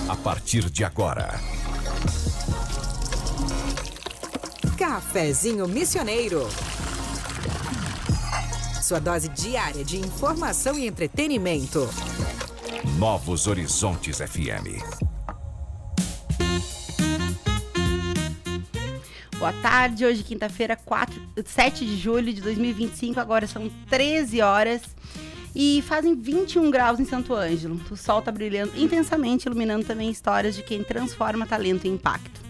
A partir de agora, Cafezinho Missioneiro. Sua dose diária de informação e entretenimento. Novos Horizontes FM. Boa tarde, hoje quinta-feira, 7 de julho de 2025, agora são 13 horas e fazem 21 graus em Santo Ângelo. O sol está brilhando intensamente, iluminando também histórias de quem transforma talento em impacto.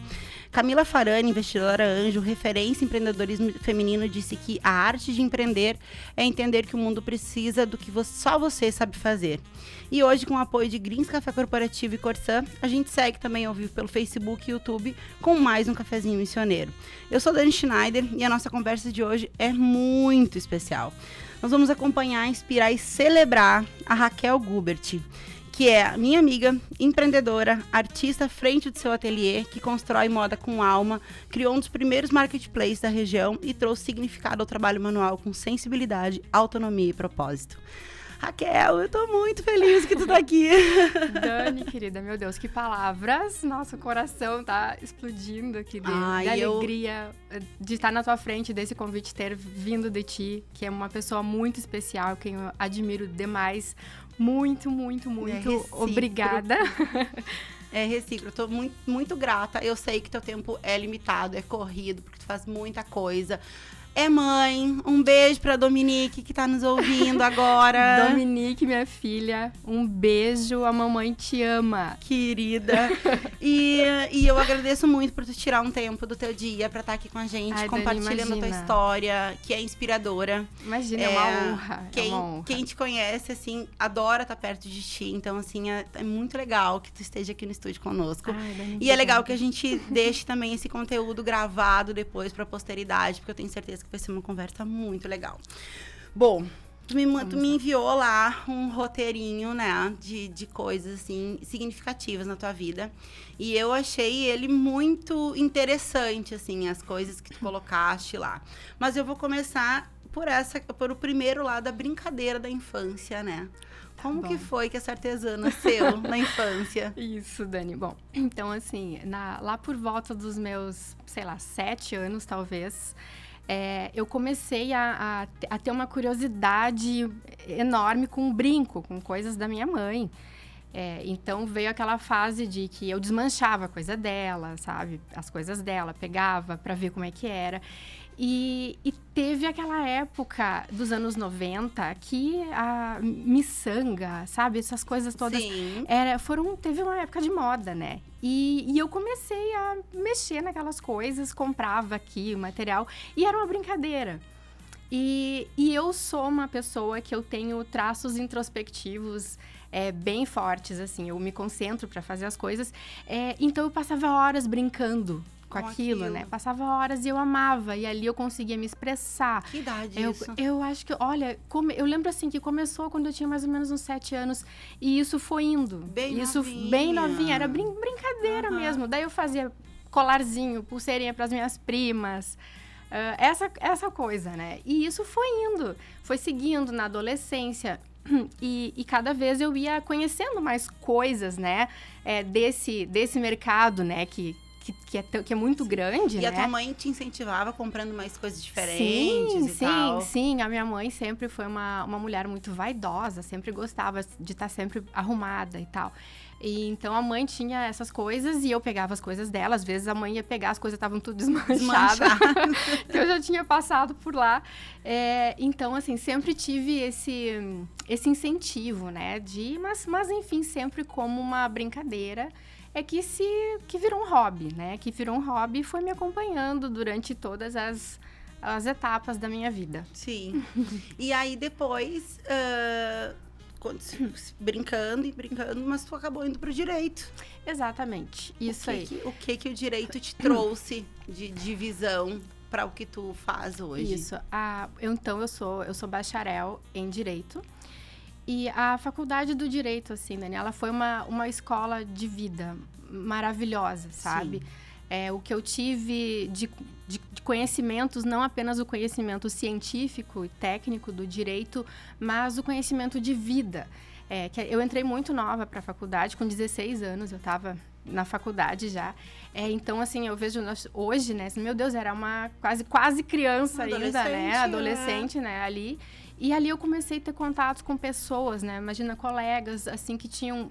Camila Farani, investidora Anjo, referência em empreendedorismo feminino, disse que a arte de empreender é entender que o mundo precisa do que só você sabe fazer. E hoje, com o apoio de Greens Café Corporativo e Corsã, a gente segue também ao vivo pelo Facebook e YouTube com mais um Cafezinho Missioneiro. Eu sou Dani Schneider e a nossa conversa de hoje é muito especial. Nós vamos acompanhar, inspirar e celebrar a Raquel Gubert, que é minha amiga, empreendedora, artista à frente do seu ateliê, que constrói moda com alma, criou um dos primeiros marketplaces da região e trouxe significado ao trabalho manual com sensibilidade, autonomia e propósito. Raquel, eu tô muito feliz que tu tá aqui. Dani, querida, meu Deus, que palavras. Nossa, o coração tá explodindo aqui de alegria de estar na tua frente, desse convite ter vindo de ti, que é uma pessoa muito especial, quem eu admiro demais. Muito, muito, muito obrigada. É recíproco, tô muito, muito grata. Eu sei que teu tempo é limitado, é corrido, porque tu faz muita coisa. É mãe, um beijo pra Dominique, que tá nos ouvindo agora. Dominique, minha filha, um beijo, a mamãe te ama. Querida. E eu agradeço muito por tu tirar um tempo do teu dia pra estar aqui com a gente, compartilhando a tua história, que é inspiradora. Imagina, é uma honra. Quem te conhece, assim, adora estar perto de ti. Então, assim, é muito legal que tu esteja aqui no estúdio conosco. E é legal que a gente deixe também esse conteúdo gravado depois pra posteridade, porque eu tenho certeza que vai ser uma conversa muito legal. Bom, tu me enviou lá um roteirinho, né, de coisas, assim, significativas na tua vida. E eu achei ele muito interessante, assim, as coisas que tu colocaste lá. Mas eu vou começar por o primeiro lado da brincadeira da infância, né? Como que foi que essa artesã nasceu na infância? Isso, Dani. Bom, então, assim, lá por volta dos meus, 7 anos, talvez, eu comecei a ter uma curiosidade enorme com brinco, com coisas da minha mãe. Então, veio aquela fase de que eu desmanchava a coisa dela, sabe? As coisas dela, pegava para ver como é que era. E teve aquela época dos anos 90 que a miçanga, sabe? Essas coisas todas. Sim. Teve uma época de moda, né? E eu comecei a mexer naquelas coisas, comprava aqui o material e era uma brincadeira. E eu sou uma pessoa que eu tenho traços introspectivos bem fortes, assim. Eu me concentro para fazer as coisas. Então, eu passava horas brincando com aquilo, né? Passava horas e eu amava. E ali eu conseguia me expressar. Que idade isso? Eu acho que, olha, eu lembro assim que começou quando eu tinha mais ou menos uns 7 anos. E isso foi indo. Bem novinha. Era brincadeira mesmo. Daí eu fazia colarzinho, pulseirinha pras minhas primas. Essa coisa, né? E isso foi indo. Foi seguindo na adolescência. E cada vez eu ia conhecendo mais coisas, né? Desse mercado, né? Que é muito grande, né? E a tua mãe te incentivava comprando mais coisas diferentes e tal? Sim. A minha mãe sempre foi uma mulher muito vaidosa, sempre gostava de estar sempre arrumada e tal. E então a mãe tinha essas coisas e eu pegava as coisas dela. Às vezes a mãe ia pegar, as coisas estavam tudo desmanchadas. Que eu já tinha passado por lá. Então, assim, sempre tive esse incentivo, né? Mas enfim, sempre como uma brincadeira. Que virou um hobby, né? Que virou um hobby e foi me acompanhando durante todas as etapas da minha vida. Sim. E aí depois, brincando, mas tu acabou indo pro direito. Exatamente, isso aí. O que o direito te trouxe de visão para o que tu faz hoje? Isso. Eu sou bacharel em direito. E a faculdade do direito, assim, Dani, ela foi uma escola de vida maravilhosa, sabe? o que eu tive de conhecimentos, não apenas o conhecimento científico e técnico do direito, mas o conhecimento de vida. Que eu entrei muito nova para a faculdade, com 16 anos, eu estava na faculdade já. Então, assim, eu vejo hoje, né? Meu Deus, era uma quase criança ainda, né? Adolescente, né? Ali. E ali eu comecei a ter contatos com pessoas, né? Imagina, colegas, assim, que tinham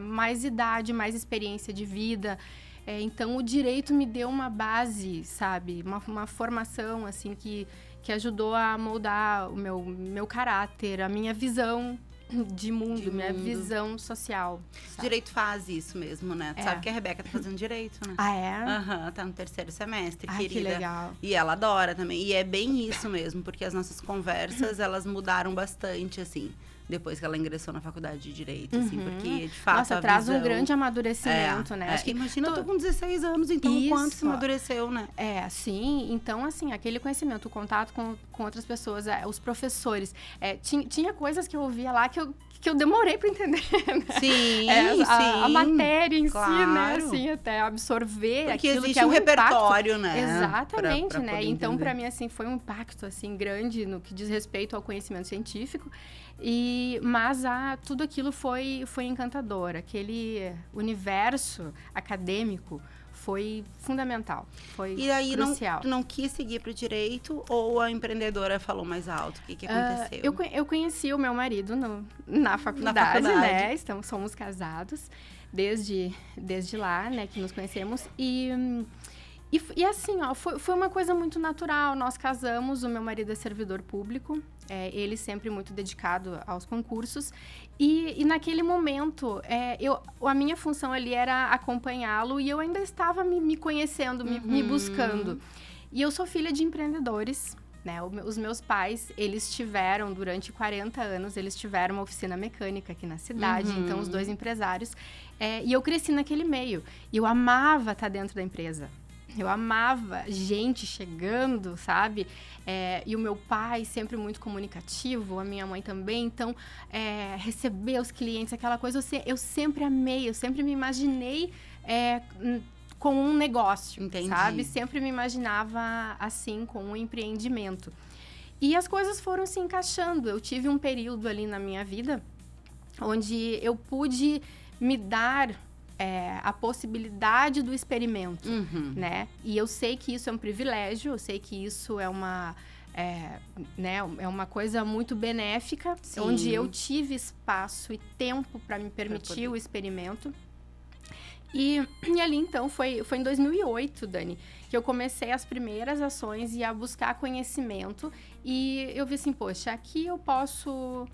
mais idade, mais experiência de vida. Então, o direito me deu uma base, sabe? Uma formação, assim, que ajudou a moldar o meu caráter, a minha visão de mundo, minha visão social. Sabe? Direito faz isso mesmo, né? Tu sabe que a Rebeca tá fazendo direito, né? Ah, é? Aham, tá no 3º semestre, Ai, querida. que legal. E ela adora também. E é bem isso mesmo, porque as nossas conversas, elas mudaram bastante, assim, depois que ela ingressou na faculdade de Direito, assim, porque, de fato, Nossa, traz um grande amadurecimento, né? Acho que imagina, eu tô com 16 anos, então o quanto que amadureceu, né? Sim. Então, assim, aquele conhecimento, o contato com outras pessoas, os professores. Tinha coisas que eu ouvia lá que eu demorei para entender, né? Sim, a matéria em claro. si, né? Assim, até absorver porque aquilo existe que é um repertório, impacto. né? Exatamente, pra né? poder Então, entender. para mim, assim, foi um impacto, assim, grande no que diz respeito ao conhecimento científico. Mas tudo aquilo foi encantador. Aquele universo acadêmico foi fundamental, foi E aí, crucial. tu não quis seguir pro direito ou a empreendedora falou mais alto? O que aconteceu? Eu conheci o meu marido na faculdade, né? Somos casados desde lá, né? Que nos conhecemos. E assim, ó, foi uma coisa muito natural. Nós casamos, o meu marido é servidor público, ele sempre muito dedicado aos concursos. E naquele momento, a minha função ali era acompanhá-lo e eu ainda estava me conhecendo, me buscando. E eu sou filha de empreendedores, né? Os meus pais, eles tiveram, durante 40 anos, eles tiveram uma oficina mecânica aqui na cidade. Então, os 2 empresários. E eu cresci naquele meio. E eu amava estar dentro da empresa. Eu amava gente chegando, sabe? E o meu pai sempre muito comunicativo, a minha mãe também. Então, receber os clientes, aquela coisa, eu sempre amei, eu sempre me imaginei com um negócio, Entendi. sabe? Sempre me imaginava assim, com um empreendimento. E as coisas foram se encaixando. Eu tive um período ali na minha vida onde eu pude me dar a possibilidade do experimento, né? E eu sei que isso é um privilégio, eu sei que isso é uma coisa muito benéfica, Sim. onde eu tive espaço e tempo para me permitir o experimento. E ali, então, foi em 2008, Dani, que eu comecei as primeiras ações e a buscar conhecimento. E eu vi assim, poxa, aqui eu posso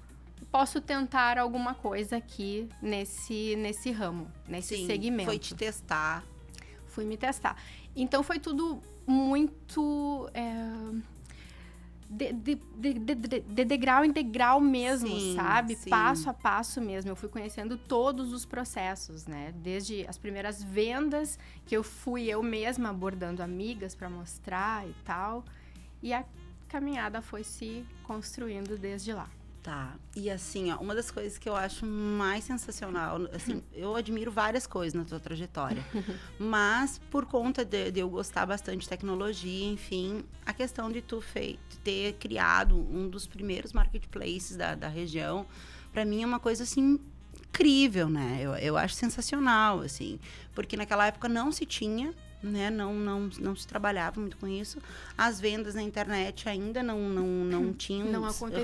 tentar alguma coisa aqui nesse ramo, nesse segmento. Foi te testar. Fui me testar. Então, foi tudo muito de degrau em degrau mesmo, Sim, sabe? sim. Passo a passo mesmo. Eu fui conhecendo todos os processos, né? Desde as primeiras vendas, que eu fui eu mesma abordando amigas para mostrar e tal. E a caminhada foi se construindo desde lá. Tá. E assim, ó, uma das coisas que eu acho mais sensacional, assim, eu admiro várias coisas na tua trajetória, mas por conta de eu gostar bastante de tecnologia, enfim, a questão de tu ter criado um dos primeiros marketplaces da região, pra mim é uma coisa, assim, incrível, né? Eu acho sensacional, assim, porque naquela época não se tinha, né? Não se trabalhava muito com isso. As vendas na internet ainda não tinham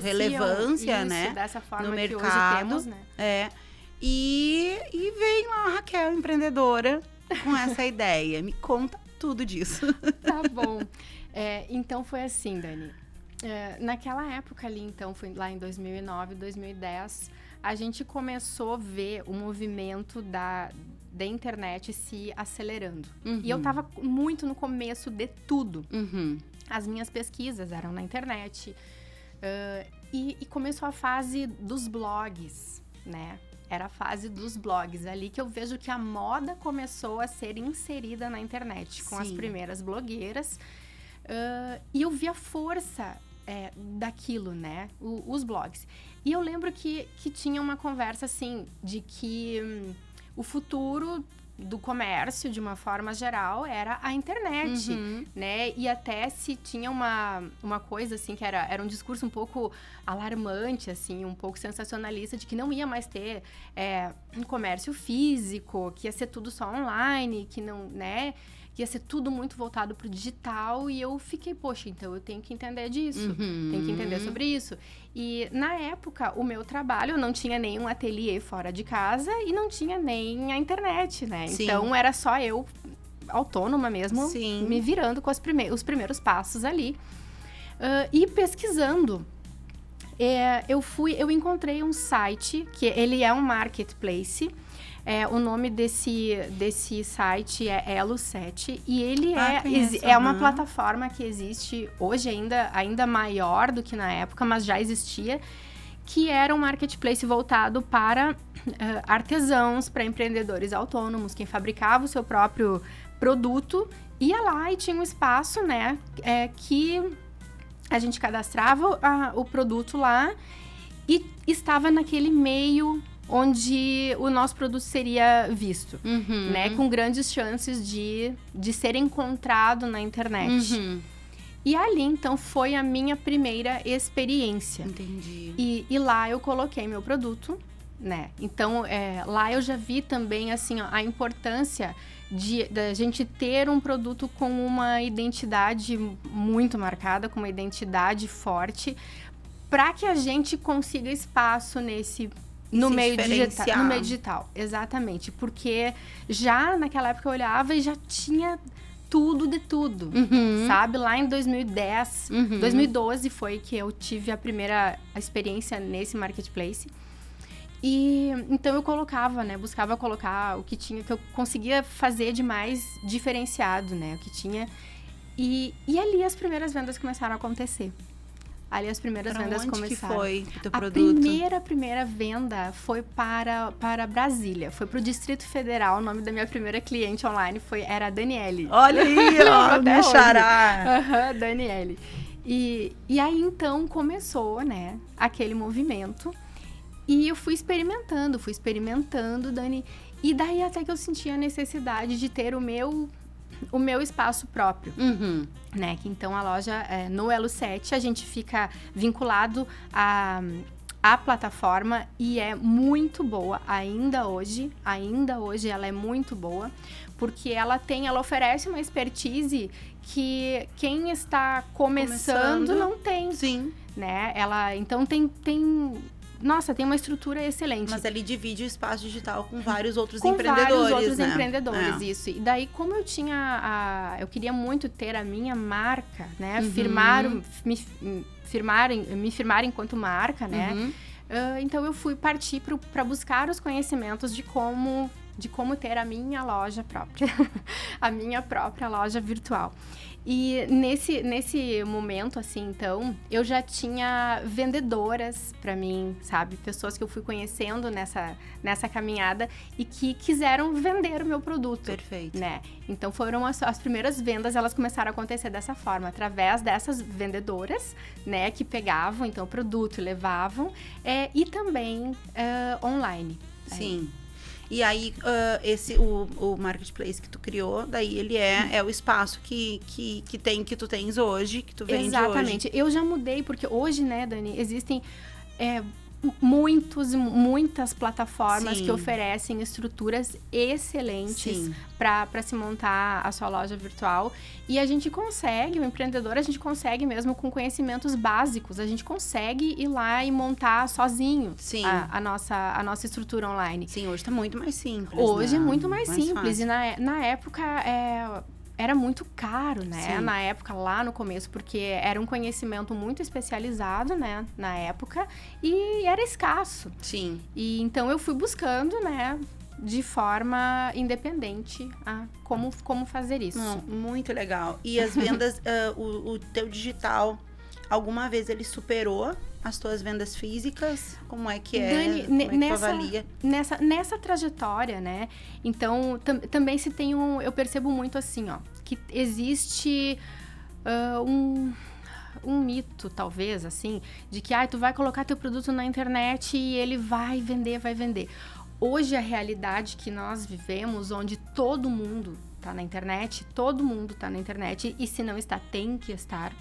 relevância, isso, né? Dessa forma no que mercado. hoje temos, né? E vem lá a Raquel, empreendedora, com essa ideia. Me conta tudo disso. Tá bom. Então, foi assim, Dani. Naquela época ali, então, foi lá em 2009, 2010, a gente começou a ver o movimento da internet se acelerando. E eu tava muito no começo de tudo. As minhas pesquisas eram na internet. E começou a fase dos blogs, né? Era a fase dos blogs ali que eu vejo que a moda começou a ser inserida na internet. Com as primeiras blogueiras. E eu vi a força daquilo, né? Os blogs. E eu lembro que tinha uma conversa, assim, de que o futuro do comércio, de uma forma geral, era a internet, né? E até se tinha uma coisa, assim, que era um discurso um pouco alarmante, assim, um pouco sensacionalista, de que não ia mais ter um comércio físico, que ia ser tudo só online, que não, né? Que ia ser tudo muito voltado pro digital, e eu fiquei, poxa, então eu tenho que entender disso, tenho que entender sobre isso. E, na época, o meu trabalho, eu não tinha nenhum ateliê fora de casa e não tinha nem a internet, né? Sim. Então, era só eu, autônoma mesmo, Sim. me virando com os primeiros passos ali. E pesquisando, eu encontrei um site, que ele é um marketplace. O nome desse site é Elo7 e ele conheço, é uma plataforma que existe hoje ainda maior do que na época, mas já existia, que era um marketplace voltado para artesãos, para empreendedores autônomos, quem fabricava o seu próprio produto, ia lá e tinha um espaço, né, que a gente cadastrava o produto lá e estava naquele meio onde o nosso produto seria visto, né? Com grandes chances de ser encontrado na internet. E ali, então, foi a minha primeira experiência. Entendi. E lá eu coloquei meu produto, né? Então, lá eu já vi também, assim, ó, a importância da gente ter um produto com uma identidade muito marcada, com uma identidade forte, para que a gente consiga espaço no meio digital, exatamente. Porque já naquela época eu olhava e já tinha tudo de tudo, sabe? Lá em 2010, 2012 foi que eu tive a primeira experiência nesse marketplace. E então eu colocava, né? Buscava colocar o que tinha, que eu conseguia fazer de mais diferenciado, né? O que tinha. E ali as primeiras vendas começaram a acontecer. Ali as primeiras vendas começaram. Que foi o teu a produto? primeira venda foi para Brasília. Foi para o Distrito Federal. O nome da minha primeira cliente online era a Daniele. Olha aí, ó, minha xará. Daniele. E aí, então, começou, né, aquele movimento. E eu fui experimentando, Dani. E daí até que eu senti a necessidade de ter o meu espaço próprio, né? Que então a loja, no Elo7, a gente fica vinculado à plataforma e é muito boa ainda hoje ela é muito boa, porque ela oferece uma expertise que quem está começando não tem. Sim. Né? Ela, então, tem uma estrutura excelente. Mas ele divide o espaço digital com vários outros com empreendedores, vários outros né? empreendedores, isso. E daí, como eu tinha eu queria muito ter a minha marca, né? Me firmar enquanto marca, né? Então, eu fui partir para buscar os conhecimentos de como ter a minha loja própria. A minha própria loja virtual. E nesse momento, assim, então, eu já tinha vendedoras para mim, sabe? Pessoas que eu fui conhecendo nessa caminhada e que quiseram vender o meu produto. Perfeito. Né? Então, foram as primeiras vendas, elas começaram a acontecer dessa forma, através dessas vendedoras, né? Que pegavam, então, o produto e levavam, e também online. Sim. E aí, o marketplace que tu criou, daí ele é o espaço que tu tens hoje, que tu vende hoje. Exatamente. Eu já mudei, porque hoje, né, Dani, existem muitas plataformas que oferecem estruturas excelentes para se montar a sua loja virtual. E a gente consegue, o empreendedor, a gente consegue mesmo com conhecimentos básicos, a gente consegue ir lá e montar sozinho a nossa estrutura online. Sim, hoje tá muito mais simples. Hoje né? é muito mais simples. Fácil. E na época era muito caro, né? Sim. Na época, lá no começo, porque era um conhecimento muito especializado, né? Na época, e era escasso. Sim. E então eu fui buscando, né? De forma independente, como fazer isso. Muito legal. E as vendas, o teu digital, alguma vez ele superou as tuas vendas físicas? Como é que Dani, como é que tu avalia? Nessa trajetória, né? Então, também se tem eu percebo muito assim, ó, que existe um mito, talvez, assim, de que tu vai colocar teu produto na internet e ele vai vender. hoje a realidade que nós vivemos, onde todo mundo tá na internet, todo mundo tá na internet, e se não está, tem que estar.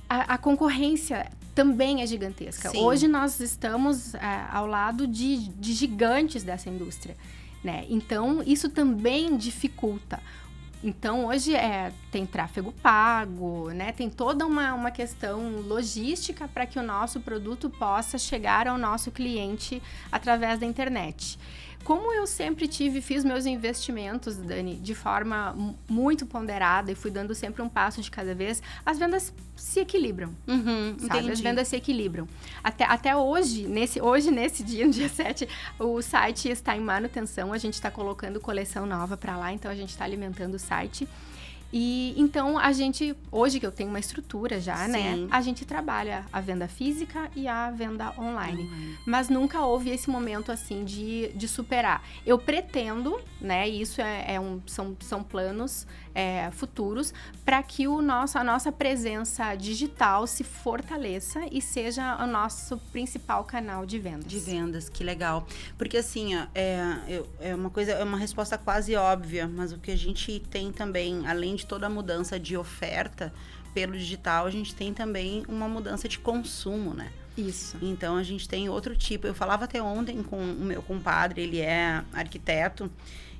A concorrência também é gigantesca. Sim. Hoje nós estamos ao lado de gigantes dessa indústria, né? Então, isso também dificulta. Então, hoje tem tráfego pago, né? Tem toda uma questão logística para que o nosso produto possa chegar ao nosso cliente através da internet. Como eu sempre fiz meus investimentos, Dani, de forma muito ponderada e fui dando sempre um passo de cada vez, as vendas se equilibram, sabe? Entendi. As vendas se equilibram. Até hoje, nesse dia, no dia 7, o site está em manutenção, a gente está colocando coleção nova para lá, então a gente está alimentando o site. E então a gente, hoje que eu tenho uma estrutura já, né? A gente trabalha a venda física e a venda online. Mas nunca houve esse momento assim de superar. Eu pretendo, né? Isso são planos futuros para que a nossa presença digital se fortaleça e seja o nosso principal canal de vendas. De vendas, que legal. Porque assim, ó, é uma resposta quase óbvia, mas o que a gente tem também, além de toda a mudança de oferta pelo digital, a gente tem também uma mudança de consumo, né? Isso. Então, a gente tem outro tipo. Eu falava até ontem com o meu compadre, ele é arquiteto,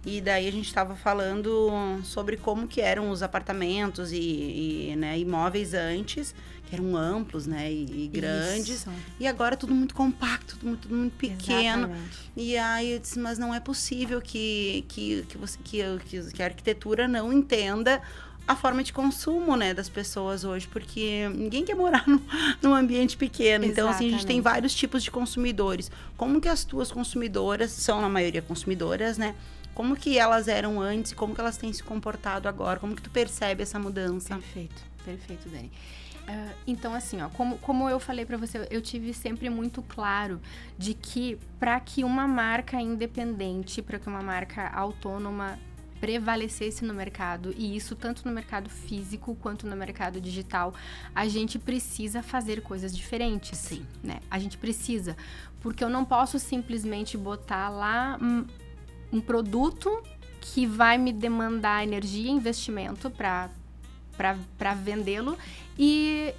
e daí a gente estava falando sobre como que eram os apartamentos e né, imóveis antes, que eram amplos, né, e grandes. Isso. E agora tudo muito compacto, tudo muito pequeno. Exatamente. E aí eu disse, mas não é possível que a arquitetura não entenda a forma de consumo, né, das pessoas hoje, porque ninguém quer morar num ambiente pequeno. Então, assim, a gente tem vários tipos de consumidores. Como que as tuas consumidoras, são na maioria consumidoras, né? Como que elas eram antes, como que elas têm se comportado agora? Como que tu percebe essa mudança? Perfeito, Dani. Então, assim, ó, como eu falei para você, eu tive sempre muito claro de que para que uma marca independente, para que uma marca autônoma prevalecesse no mercado, e isso tanto no mercado físico quanto no mercado digital, a gente precisa fazer coisas diferentes. Sim. Né? A gente precisa, porque eu não posso simplesmente botar lá um produto que vai me demandar energia e investimento para vendê-lo e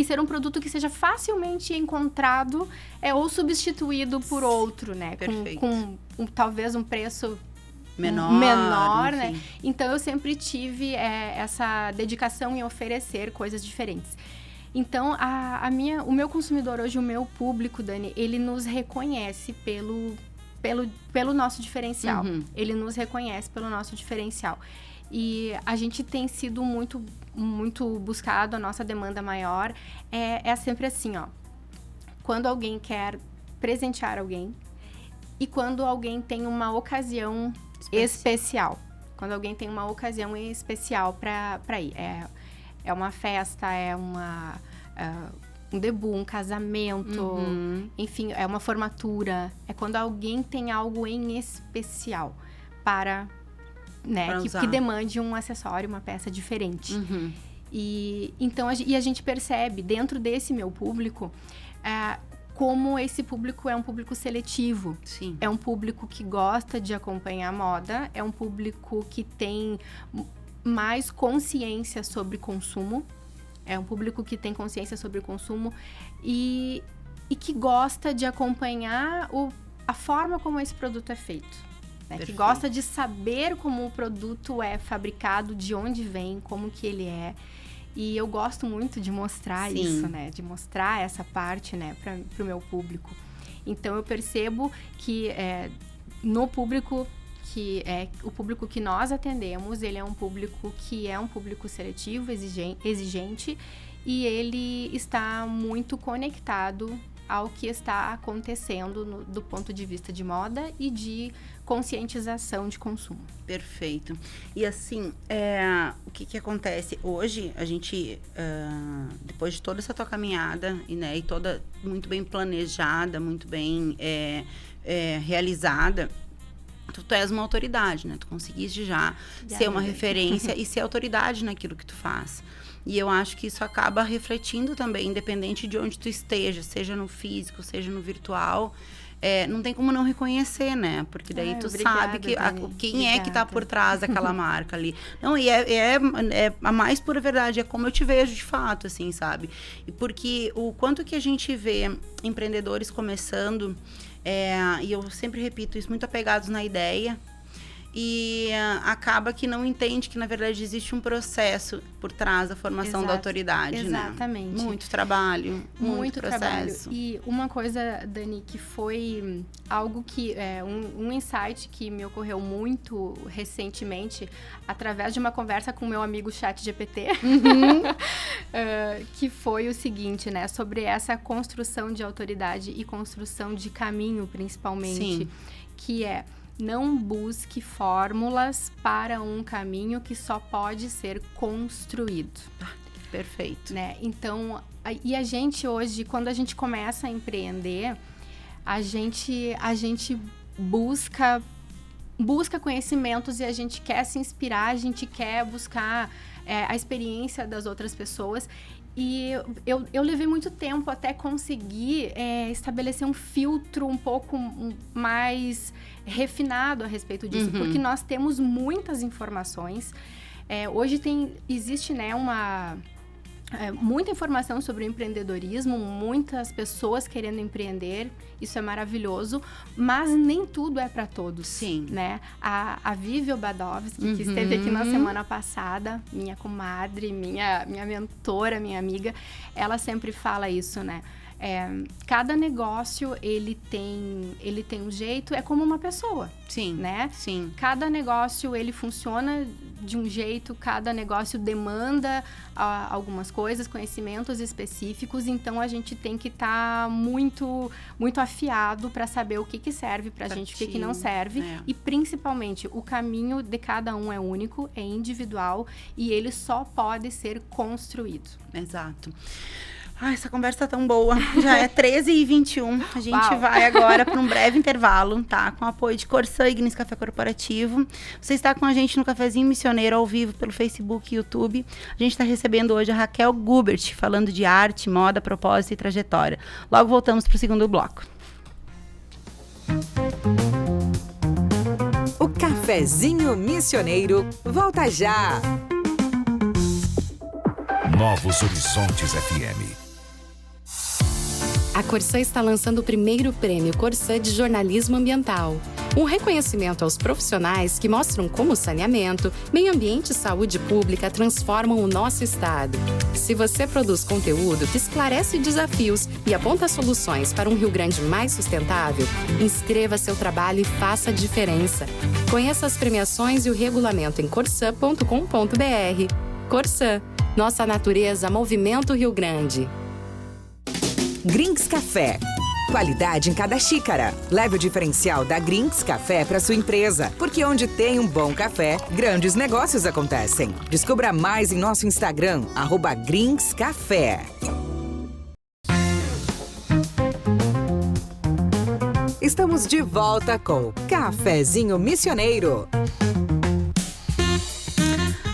ser um produto que seja facilmente encontrado ou substituído por outro, né? Perfeito. Com talvez um preço menor, né? Então, eu sempre tive essa dedicação em oferecer coisas diferentes. Então, o meu consumidor hoje, o meu público, Dani, ele nos reconhece pelo nosso diferencial. Ele nos reconhece pelo nosso diferencial. E a gente tem sido muito, muito buscado, a nossa demanda maior é sempre assim, ó. Quando alguém quer presentear alguém e quando alguém tem uma ocasião especial. Quando alguém tem uma ocasião especial para ir. É uma festa, um debut, um casamento, enfim, é uma formatura. É quando alguém tem algo em especial para, né, que demande um acessório, uma peça diferente. E então a gente percebe dentro desse meu público como esse público é um público seletivo. Sim. É um público que gosta de acompanhar a moda, é um público que tem mais consciência sobre consumo, é um público que tem consciência sobre o consumo e que gosta de acompanhar a forma como esse produto é feito. Né? Que gosta de saber como o produto é fabricado, de onde vem, como que ele é. E eu gosto muito de mostrar isso, né? De mostrar essa parte, né? Para o meu público. Então, eu percebo que no público o público que nós atendemos, ele é um público que é um público seletivo, exigente, e ele está muito conectado ao que está acontecendo do ponto de vista de moda e de conscientização de consumo. Perfeito. E assim, o que acontece? Hoje, a gente, depois de toda essa tua caminhada, e toda muito bem planejada, muito bem realizada, tu és uma autoridade, né? Tu conseguiste já ser uma referência e ser autoridade naquilo que tu faz. E eu acho que isso acaba refletindo também, independente de onde tu esteja, seja no físico, seja no virtual. Não tem como não reconhecer, né? Porque daí tu obrigada, sabe que Dani. quem é que tá Obrigada. por trás daquela marca ali. Não, e é a mais pura verdade, é como eu te vejo de fato, assim, sabe? E porque o quanto que a gente vê empreendedores começando, e eu sempre repito isso, muito apegados na ideia, e acaba que não entende que, na verdade, existe um processo por trás da formação da autoridade, Exatamente. né? Muito trabalho, muito trabalho. processo. E uma coisa, Dani, que foi algo que... um insight que me ocorreu muito recentemente, através de uma conversa com o meu amigo ChatGPT, que foi o seguinte, né? Sobre essa construção de autoridade e construção de caminho, principalmente. Sim. Que não busque fórmulas para um caminho que só pode ser construído. Perfeito. Né? Então, e a gente hoje, quando a gente começa a empreender, a gente busca conhecimentos e a gente quer se inspirar, a gente quer buscar a experiência das outras pessoas. E eu levei muito tempo até conseguir estabelecer um filtro um pouco mais refinado a respeito disso, porque nós temos muitas informações. Hoje existe, né, muita informação sobre o empreendedorismo, muitas pessoas querendo empreender, isso é maravilhoso, mas nem tudo é para todos. Sim. Né? A Vivi Obadovski, que esteve aqui na semana passada, minha comadre, minha mentora, minha amiga, ela sempre fala isso, né? Cada negócio, ele tem um jeito, é como uma pessoa. Sim, né? Sim. Cada negócio, ele funciona de um jeito, cada negócio demanda algumas coisas, conhecimentos específicos, então a gente tem que estar muito, muito afiado para saber o que serve pra gente, o que não serve, e principalmente o caminho de cada um é único, é individual e ele só pode ser construído. Exato. Essa conversa tá tão boa. Já é 13h21. A gente Uau. vai agora para um breve intervalo, tá? Com o apoio de Corsã e Grins Café Corporativo. Você está com a gente no Cafezinho Missioneiro ao vivo pelo Facebook e YouTube. A gente está recebendo hoje a Raquel Gubert, falando de arte, moda, propósito e trajetória. Logo voltamos para o segundo bloco. O Cafezinho Missioneiro volta já. Novos Horizontes FM. A Corsã está lançando o primeiro prêmio Corsã de Jornalismo Ambiental. Um reconhecimento aos profissionais que mostram como saneamento, meio ambiente e saúde pública transformam o nosso estado. Se você produz conteúdo que esclarece desafios e aponta soluções para um Rio Grande mais sustentável, inscreva seu trabalho e faça a diferença. Conheça as premiações e o regulamento em corsã.com.br. Corsã, nossa natureza, Movimento Rio Grande. Grins Café. Qualidade em cada xícara. Leve o diferencial da Grins Café para sua empresa, porque onde tem um bom café, grandes negócios acontecem. Descubra mais em nosso Instagram, @GrinsCafé. Estamos de volta com Cafezinho Missioneiro.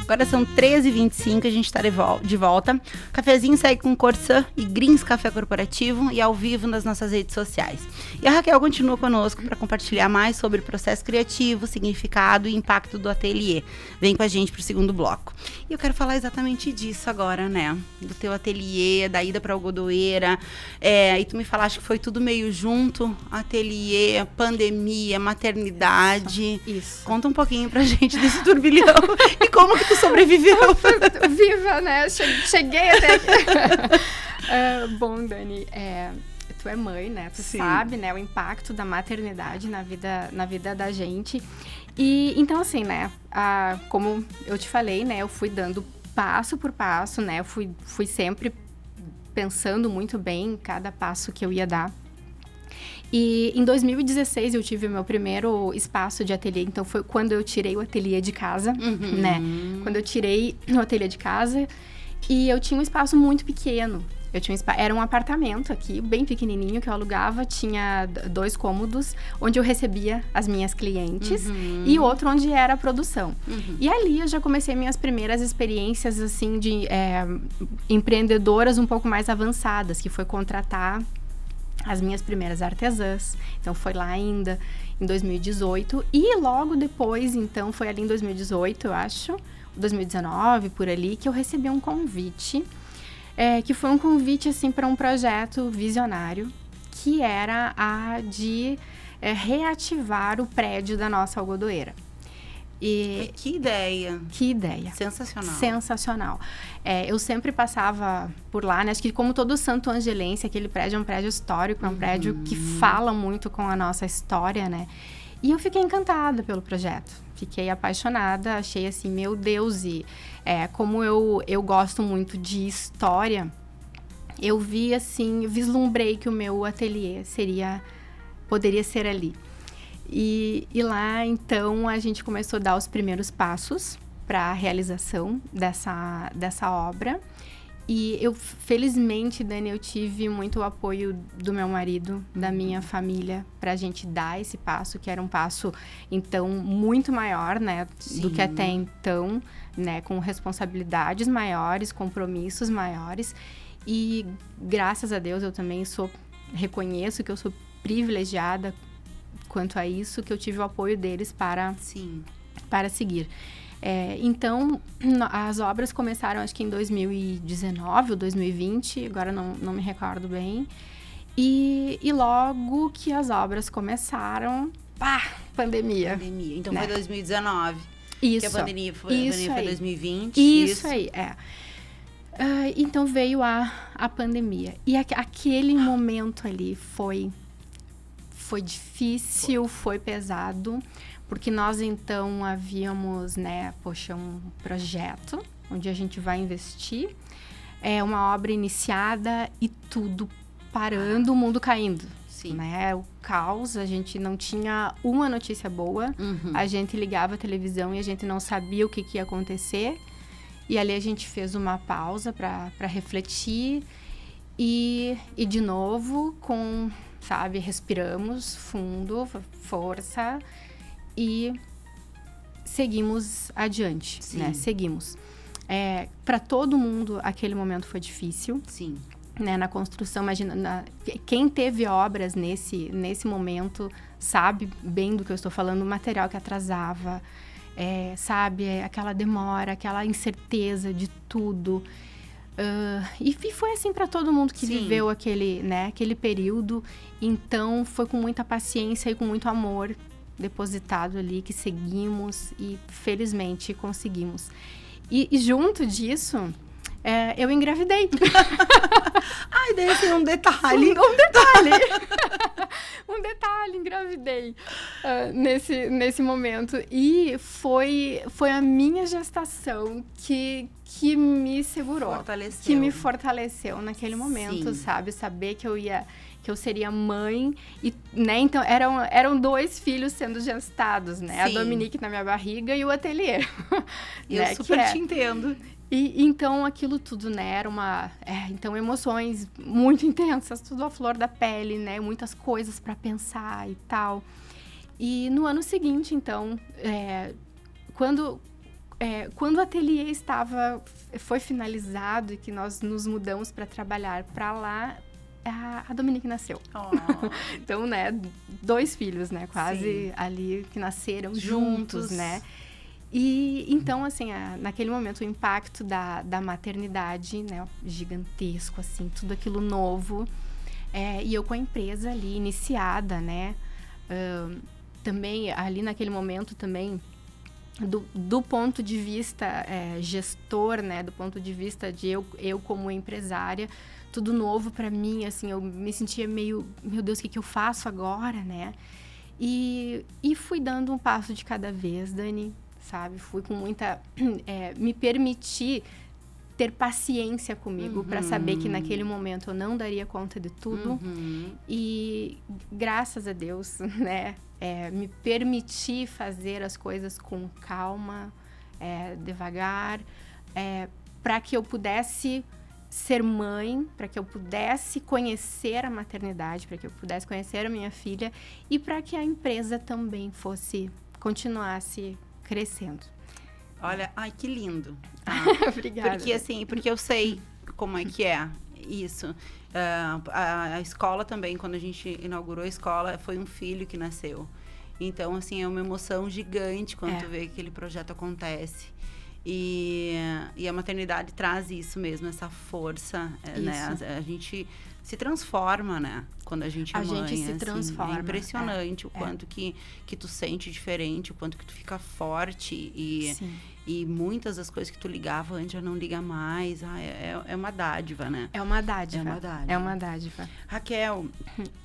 Agora são 13h25, a gente está de volta. O Cafezinho segue com Corsã e Grins Café Corporativo e ao vivo nas nossas redes sociais. E a Raquel continua conosco para compartilhar mais sobre o processo criativo, significado e impacto do ateliê. Vem com a gente para o segundo bloco. E eu quero falar exatamente disso agora, né? Do teu ateliê, da ida para Algodoeira. E tu me falaste que foi tudo meio junto, ateliê, pandemia, maternidade. Isso. Conta um pouquinho pra gente desse turbilhão e como que tu sobreviveu. Viva, né? Cheguei até aqui. Bom, Dani, tu é mãe, né? Tu Sim. sabe, né? O impacto da maternidade na vida da gente. E, então, assim, né? Como eu te falei, né? Eu fui dando passo por passo, né? Eu fui sempre pensando muito bem em cada passo que eu ia dar. E em 2016 eu tive o meu primeiro espaço de ateliê, então foi quando eu tirei o ateliê de casa, né? Quando eu tirei o ateliê de casa e eu tinha um espaço muito pequeno. Eu tinha era um apartamento aqui, bem pequenininho, que eu alugava. Tinha 2 cômodos, onde eu recebia as minhas clientes. E outro onde era a produção. E ali eu já comecei minhas primeiras experiências, assim, de empreendedoras um pouco mais avançadas, que foi contratar as minhas primeiras artesãs. Então, foi lá ainda em 2018. E logo depois, então, foi ali em 2018, eu acho, 2019, por ali, que eu recebi um convite. Que foi um convite, assim, para um projeto visionário, que era a de reativar o prédio da nossa algodoeira. E Que ideia! que ideia! Sensacional. Sensacional. Eu sempre passava por lá, né? Acho que como todo santo angelense, aquele prédio é um prédio histórico, é um prédio que fala muito com a nossa história, né? E eu fiquei encantada pelo projeto. Fiquei apaixonada, achei assim, meu Deus, e como eu gosto muito de história, eu vi assim, vislumbrei que o meu ateliê poderia ser ali. E lá, então, a gente começou a dar os primeiros passos para a realização dessa obra. E felizmente, Dani, eu tive muito apoio do meu marido, da minha família, para a gente dar esse passo, que era um passo, então, muito maior, né, do que até então, né, com responsabilidades maiores, compromissos maiores. E, graças a Deus, eu também reconheço que eu sou privilegiada quanto a isso, que eu tive o apoio deles para seguir. Então, as obras começaram, acho que em 2019 ou 2020, agora não me recordo bem. E logo que as obras começaram, pandemia. Então, né? foi 2019. Isso. Que a pandemia foi 2020. Isso aí. Então, veio a pandemia. E aquele momento ali foi difícil, foi pesado. Porque nós, então, havíamos, né, um projeto onde a gente vai investir. Uma obra iniciada e tudo parando, o mundo caindo. Sim. Né? O caos, a gente não tinha uma notícia boa. A gente ligava a televisão e a gente não sabia o que ia acontecer. E ali a gente fez uma pausa para refletir. E de novo, respiramos fundo, força... E seguimos adiante, né? Seguimos. Para todo mundo, aquele momento foi difícil. Sim. Né? Na construção, imagina... quem teve obras nesse momento sabe bem do que eu estou falando. O material que atrasava, aquela demora, aquela incerteza de tudo. E foi assim para todo mundo que viveu aquele período. Então, foi com muita paciência e com muito amor depositado ali, que seguimos e felizmente conseguimos. E junto disso, eu engravidei. Ai, daí tem um detalhe. Um detalhe, engravidei nesse momento. E foi a minha gestação que me segurou. Que me fortaleceu naquele momento, sabe? Saber que eu seria mãe, e, né, então eram 2 filhos sendo gestados, né, a Dominique na minha barriga e o ateliê. Eu super te entendo. E então aquilo tudo, né, era então emoções muito intensas, tudo à flor da pele, né, muitas coisas para pensar e tal. E no ano seguinte, então, quando o ateliê foi finalizado e que nós nos mudamos para trabalhar para lá, a Dominique nasceu. Então, né, 2 filhos, né, quase ali que nasceram juntos, né. E então, assim, naquele momento, o impacto da maternidade, né, gigantesco, assim, tudo aquilo novo. E eu com a empresa ali iniciada, né, também ali naquele momento também, do ponto de vista gestor, né, do ponto de vista de eu como empresária, tudo novo para mim, assim, eu me sentia meio, meu Deus, o que eu faço agora, né? E fui dando um passo de cada vez, Dani, sabe? Fui com muita... me permiti ter paciência comigo para saber que naquele momento eu não daria conta de tudo. E graças a Deus, né? Me permiti fazer as coisas com calma, devagar, para que eu pudesse ser mãe, para que eu pudesse conhecer a maternidade, para que eu pudesse conhecer a minha filha e para que a empresa também continuasse crescendo. Olha, ai, que lindo. Obrigada. Porque eu sei como é que é isso. A escola também, quando a gente inaugurou a escola, foi um filho que nasceu. Então, assim, é uma emoção gigante quando tu vê que aquele projeto acontece. E a maternidade traz isso mesmo, essa força, né? A gente se transforma, né? Quando a gente é mãe. A gente se assim, transforma. É impressionante o quanto que tu sente diferente, o quanto que tu fica forte. E muitas das coisas que tu ligava antes já não liga mais. É uma dádiva, né? É uma dádiva. É uma dádiva. É uma dádiva. Raquel,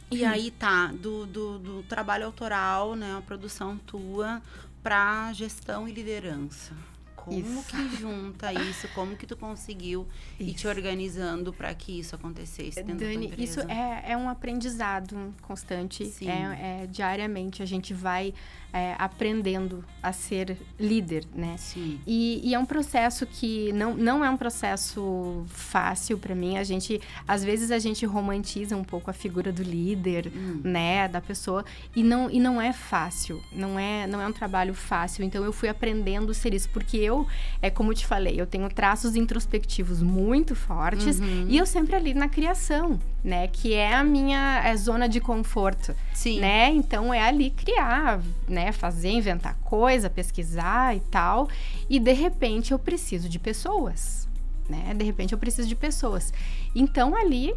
e aí do trabalho autoral, né? A produção tua para gestão e liderança. Como que junta isso? Como que tu conseguiu ir te organizando para que isso acontecesse dentro da tua empresa? Isso é um aprendizado constante. Sim. Diariamente a gente vai aprendendo a ser líder, né? Sim. E é um processo que não é um processo fácil para mim. Às vezes a gente romantiza um pouco a figura do líder, né? Da pessoa. E não é fácil. Não é um trabalho fácil. Então eu fui aprendendo a ser isso. Porque como eu te falei, eu tenho traços introspectivos muito fortes e eu sempre ali na criação, né? Que é a minha zona de conforto, Sim. né? Então é ali criar, né? Fazer, inventar coisa, pesquisar e tal. E de repente eu preciso de pessoas, né? De repente eu preciso de pessoas. Então ali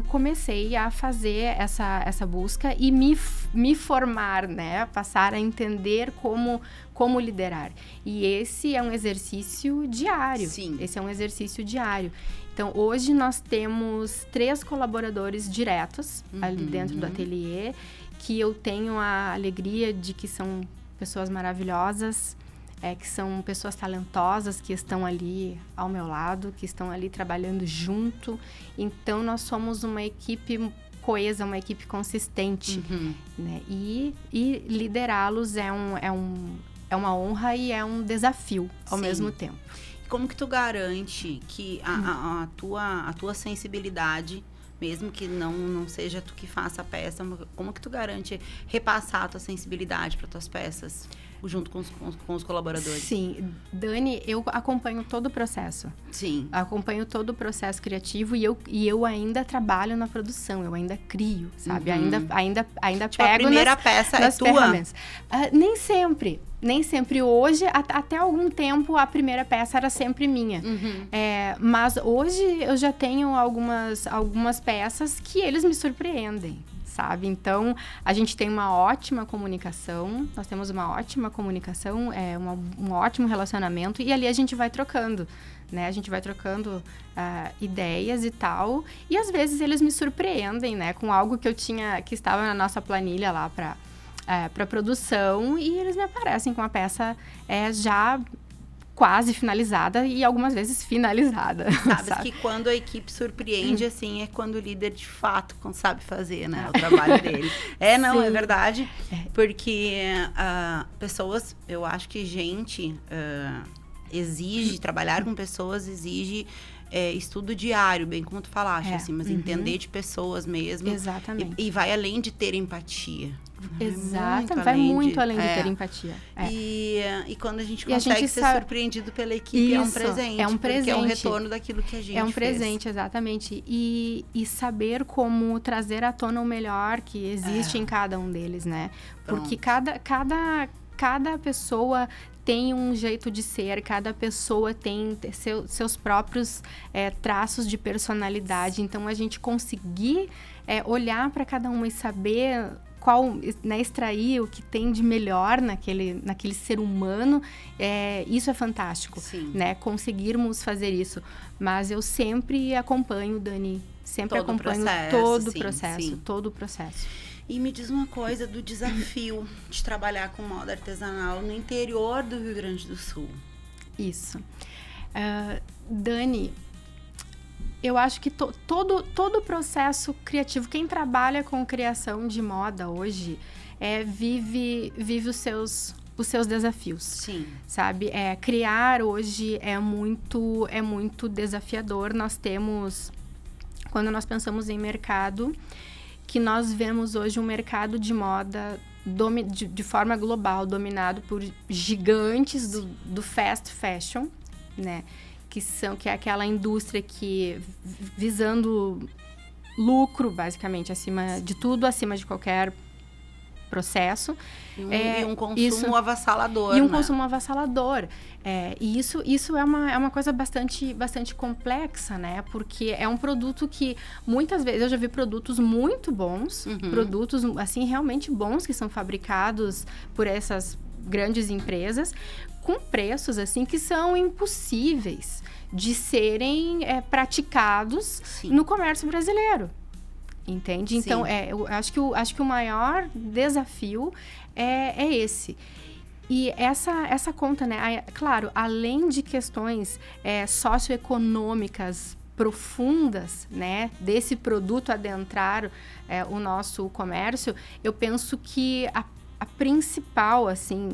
comecei a fazer essa busca e me formar, né? Passar a entender como liderar. E esse é um exercício diário. Sim. Esse é um exercício diário. Então, hoje nós temos 3 colaboradores diretos ali dentro do ateliê, que eu tenho a alegria de que são pessoas maravilhosas, que são pessoas talentosas, que estão ali ao meu lado, que estão ali trabalhando junto. Então, nós somos uma equipe coesa, uma equipe consistente, né? E liderá-los é uma honra e é um desafio ao mesmo tempo. Como que tu garante que a tua sensibilidade, mesmo que não seja tu que faça a peça, como que tu garante repassar a tua sensibilidade para tuas peças, junto com os colaboradores? Sim, Dani, eu acompanho todo o processo. Sim. Acompanho todo o processo criativo e eu ainda trabalho na produção, eu ainda crio, sabe? Ainda Tipo, pego a primeira peça é tua? ferramentas. Nem sempre. Hoje, até algum tempo, a primeira peça era sempre minha. Mas hoje eu já tenho algumas peças que eles me surpreendem, sabe? Então, a gente tem uma ótima comunicação, nós temos uma ótima comunicação, um ótimo relacionamento, e ali a gente vai trocando, né? A gente vai trocando ideias e tal, e às vezes eles me surpreendem, né? Com algo que estava na nossa planilha lá para produção, e eles me aparecem com a peça já quase finalizada e algumas vezes finalizada. Sabe? Que quando a equipe surpreende, assim, é quando o líder de fato sabe fazer, né? O trabalho dele. É verdade. Porque pessoas, eu acho que gente exige, trabalhar com pessoas exige estudo diário, bem como tu falaste, assim, mas entender de pessoas mesmo. Exatamente. E vai além de ter empatia. Exato, vai muito além de ter empatia. E quando a gente consegue ser surpreendido pela equipe, isso, é um presente. É um presente. Porque é um retorno daquilo que a gente fez. É um presente, exatamente. E saber como trazer à tona o melhor que existe em cada um deles, né? Porque cada pessoa tem um jeito de ser, cada pessoa tem seus próprios traços de personalidade. Então, a gente conseguir olhar para cada uma e saber né, extrair o que tem de melhor naquele ser humano, isso é fantástico, né? Conseguirmos fazer isso. Mas eu sempre acompanho, Dani, todo o processo. E me diz uma coisa do desafio de trabalhar com moda artesanal no interior do Rio Grande do Sul. Isso. Dani, eu acho que todo o processo criativo, quem trabalha com criação de moda hoje, vive os seus os seus desafios. Sim. Sabe? Criar hoje é muito desafiador. Nós temos, quando nós pensamos em mercado, que nós vemos hoje um mercado de moda de forma global, dominado por gigantes do fast fashion, né? Que é aquela indústria que visando lucro, basicamente, acima de tudo, acima de qualquer processo. E um consumo avassalador. E um né? consumo avassalador. E isso é uma coisa bastante complexa, né? Porque é um produto que, muitas vezes, eu já vi produtos muito bons, produtos, assim, realmente bons, que são fabricados por essas grandes empresas, com preços, assim, que são impossíveis de serem praticados no comércio brasileiro. Entende? Então, eu acho que o maior desafio é esse. E essa conta, né? Claro, além de questões socioeconômicas profundas, né? Desse produto adentrar o nosso comércio, eu penso que a principal, assim,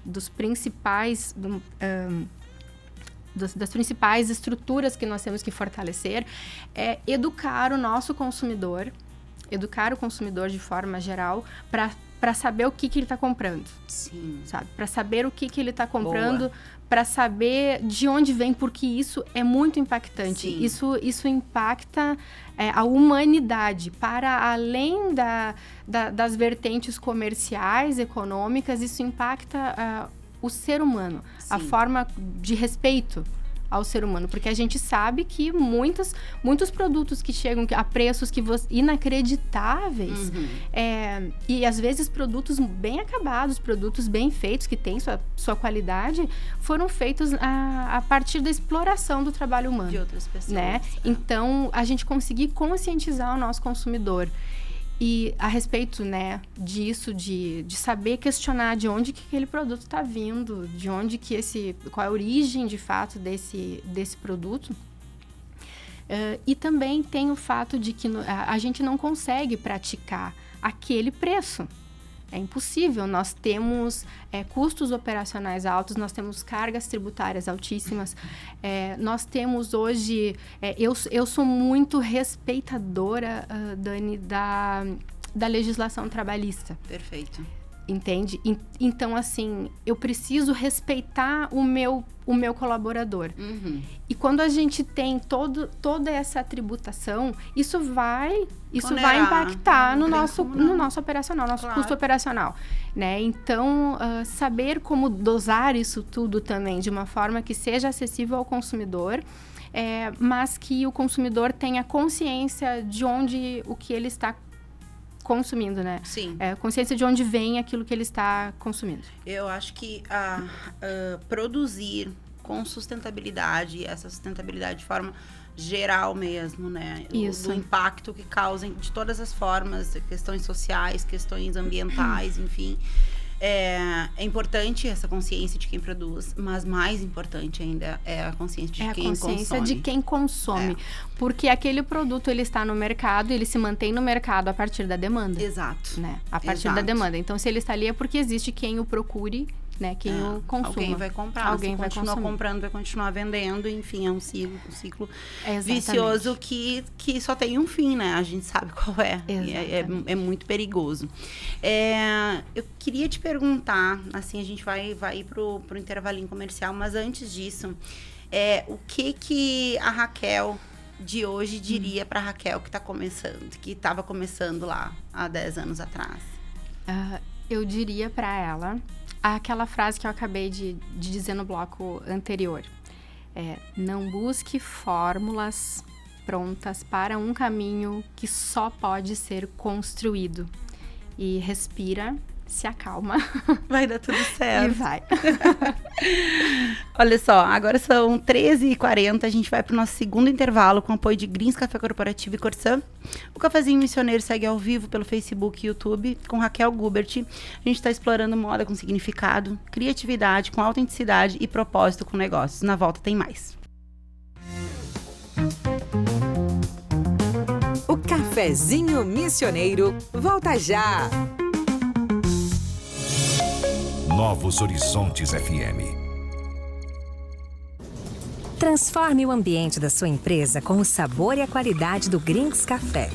dos principais... das principais estruturas que nós temos que fortalecer é educar o nosso consumidor, educar o consumidor de forma geral para saber o que ele está comprando. Sim. Sabe? Para saber o que ele está comprando, para saber de onde vem, porque isso é muito impactante. Isso impacta a humanidade. Para além das vertentes comerciais, econômicas, isso impacta o ser humano, a forma de respeito ao ser humano, porque a gente sabe que muitos produtos que chegam a preços inacreditáveis, e às vezes produtos bem acabados, produtos bem feitos, que têm sua qualidade, foram feitos a partir da exploração do trabalho humano. De outras pessoas. Né? Então, a gente conseguir conscientizar o nosso consumidor. E a respeito, né, disso, de saber questionar de onde que aquele produto está vindo, de onde que qual é a origem, de fato, desse produto. E também tem o fato de que a gente não consegue praticar aquele preço. É impossível. Nós temos custos operacionais altos, nós temos cargas tributárias altíssimas. Nós temos hoje... eu sou muito respeitadora, Dani, da legislação trabalhista. Perfeito. Entende? Então, assim, eu preciso respeitar o meu colaborador. E quando a gente tem toda essa tributação, isso vai impactar no nosso operacional, nosso custo operacional. Né? Então, saber como dosar isso tudo também de uma forma que seja acessível ao consumidor, mas que o consumidor tenha consciência de o que ele está consumindo, né? Sim. Consciência de onde vem aquilo que ele está consumindo. Eu acho que produzir com sustentabilidade, essa sustentabilidade de forma geral mesmo, né? Isso. Do impacto que causam de todas as formas, questões sociais, questões ambientais, enfim. É importante essa consciência de quem produz, mas mais importante ainda é a consciência de quem consome. É a consciência de quem consome. Porque aquele produto, ele está no mercado, ele se mantém no mercado a partir da demanda. Exato. Né? A partir da demanda. Então, se ele está ali é porque existe quem o procure, né? Quem o consuma. Alguém vai comprar. Alguém vai continuar consumir. Comprando, vai continuar vendendo. Enfim, é um ciclo vicioso que só tem um fim, né? A gente sabe qual é. É muito perigoso. Eu queria te perguntar, assim, a gente vai ir pro intervalinho comercial, mas antes disso, o que a Raquel de hoje diria para a Raquel que estava começando lá há 10 anos atrás? Eu diria para ela aquela frase que eu acabei de dizer no bloco anterior. Não busque fórmulas prontas para um caminho que só pode ser construído. E respira, se acalma. Vai dar tudo certo. E vai. Olha só, agora são 13h40, a gente vai para o nosso segundo intervalo com apoio de Greens Café Corporativo e Corsã. O Cafezinho Missioneiro segue ao vivo pelo Facebook e YouTube com Raquel Gubert. A gente está explorando moda com significado, criatividade, com autenticidade e propósito com negócios. Na volta tem mais. O Cafezinho Missioneiro volta já! Novos Horizontes FM. Transforme o ambiente da sua empresa com o sabor e a qualidade do Grinks Café.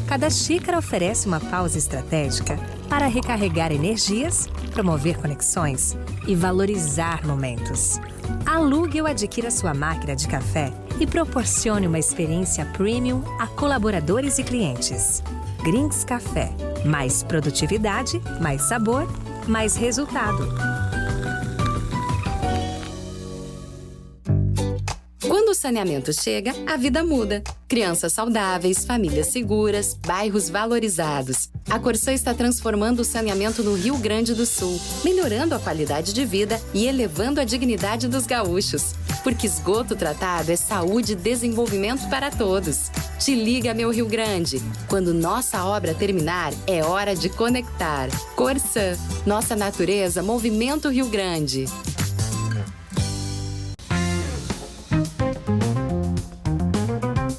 Cada xícara oferece uma pausa estratégica para recarregar energias, promover conexões e valorizar momentos. Alugue ou adquira sua máquina de café e proporcione uma experiência premium a colaboradores e clientes. Grinks Café. Mais produtividade, mais sabor, mais resultado. Quando o saneamento chega, a vida muda. Crianças saudáveis, famílias seguras, bairros valorizados. A Corsã está transformando o saneamento no Rio Grande do Sul, melhorando a qualidade de vida e elevando a dignidade dos gaúchos. Porque esgoto tratado é saúde e desenvolvimento para todos. Te liga, meu Rio Grande. Quando nossa obra terminar, é hora de conectar. Corsã, nossa natureza, movimento Rio Grande.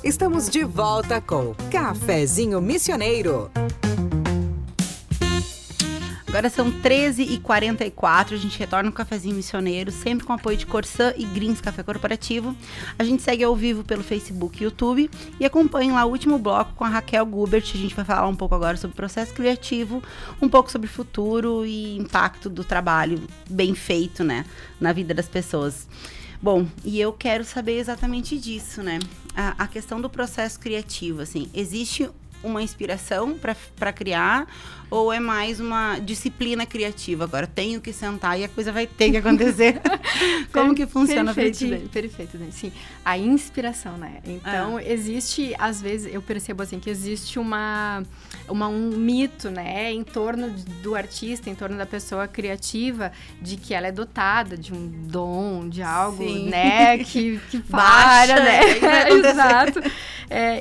Estamos de volta com Cafezinho Missioneiro. Agora são 13h44, a gente retorna no Cafezinho Missioneiro, sempre com apoio de Corsã e Grinks Café Corporativo. A gente segue ao vivo pelo Facebook e YouTube e acompanhe lá o último bloco com a Raquel Gubert. A gente vai falar um pouco agora sobre processo criativo, um pouco sobre futuro e impacto do trabalho bem feito, né, na vida das pessoas. Bom, e eu quero saber exatamente disso, né? A questão do processo criativo, assim, existe uma inspiração para criar ou é mais uma disciplina criativa? Agora, tenho que sentar e a coisa vai ter que acontecer. Como que funciona para ti? Perfeito, Dani. Sim, a inspiração, né? Então, existe, às vezes, eu percebo assim, que existe um mito, né, em torno do artista, em torno da pessoa criativa, de que ela é dotada de um dom, de algo, sim, né, que baixa, para, né? Exato.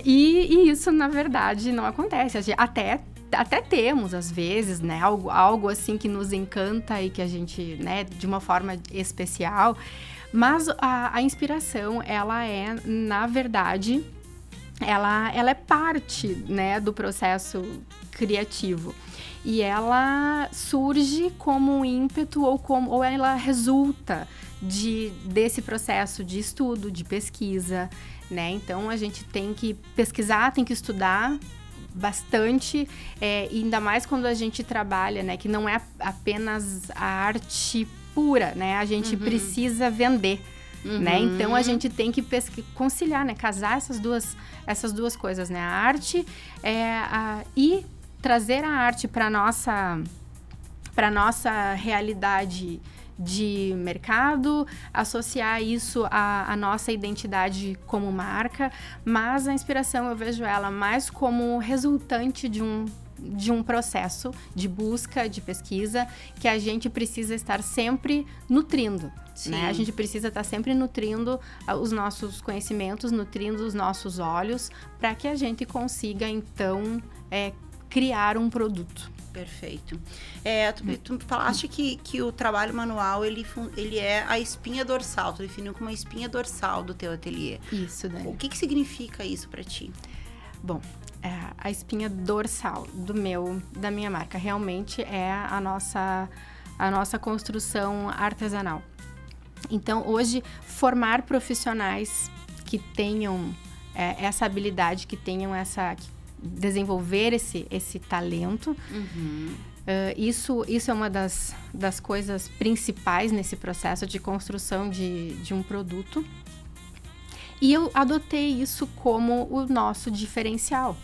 E isso, na verdade, não acontece. Até temos, às vezes, né, algo assim que nos encanta e que a gente, né, de uma forma especial. Mas a inspiração, ela é, na verdade, ela é parte, né, do processo criativo. E ela surge como um ímpeto ou ela resulta desse processo de estudo, de pesquisa, né? Então, a gente tem que pesquisar, tem que estudar bastante, ainda mais quando a gente trabalha, né, que não é apenas a arte pura, né? A gente precisa vender, né? Então, a gente tem que conciliar, né? Casar essas duas coisas, né? A arte e trazer a arte para nossa realidade de mercado, associar isso à nossa identidade como marca, mas a inspiração eu vejo ela mais como resultante de um processo de busca, de pesquisa, que a gente precisa estar sempre nutrindo, né? A gente precisa estar sempre nutrindo os nossos conhecimentos, nutrindo os nossos olhos, para que a gente consiga, então, criar um produto. Perfeito. Tu falaste que o trabalho manual, ele é a espinha dorsal, tu definiu como a espinha dorsal do teu ateliê. Isso, Dani. O que significa isso para ti? Bom, a espinha dorsal da minha marca realmente é a nossa construção artesanal. Então, hoje, formar profissionais que tenham essa habilidade, que tenham desenvolver esse talento. Isso é uma das coisas principais nesse processo de construção de um produto. E eu adotei isso como o nosso diferencial.